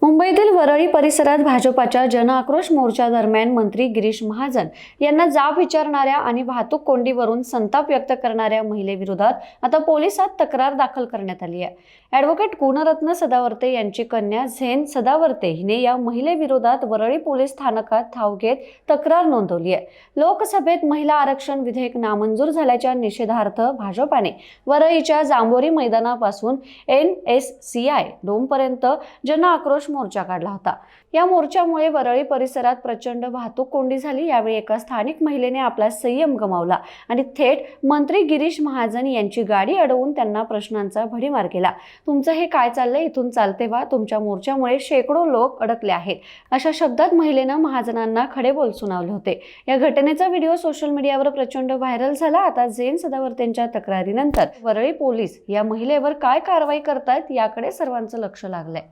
मुंबईतील वरळी परिसरात भाजपाच्या जनआक्रोश मोर्चा दरम्यान मंत्री गिरीश महाजन यांना जाब विचारणाऱ्या आणि वाहतूक कोंडीवरून संताप व्यक्त करणाऱ्या महिलेविरोधात आता पोलिसात तक्रार दाखल करण्यात आली आहे। ॲडव्होकेट गुणरत्न सदावर्ते यांची कन्या झेन सदावर्ते हिने या महिलेविरोधात वरळी पोलीस स्थानकात धाव घेत तक्रार नोंदवली आहे। लोकसभेत महिला आरक्षण विधेयक नामंजूर झाल्याच्या निषेधार्थ भाजपाने वरळीच्या जांभोरी मैदानापासून NSCI डोमपर्यंत जनआक्रोश मोर्चा काढला होता। या मोर्चामुळे वरळी परिसरात प्रचंड वाहतूक कोंडी झाली। यावेळी एका स्थानिक महिलेने आपला संयम गमावला आणि थेट मंत्री गिरीश महाजन यांची गाडी अडवून त्यांना प्रश्नांचा भडीमार केला। तुमचं हे काय चाललंय, इथून चालते व्हा, तुमच्या मोर्चामुळे शेकडो लोक अडकले आहेत, अशा शब्दात महिलेनं महाजनांना खडेबोल सुनावले होते। या घटनेचा व्हिडिओ सोशल मीडियावर प्रचंड व्हायरल झाला। आता झेन सदावर्तेंच्या तक्रारीनंतर वरळी पोलीस या महिलेवर काय कारवाई करतायत याकडे सर्वांचं लक्ष लागलंय।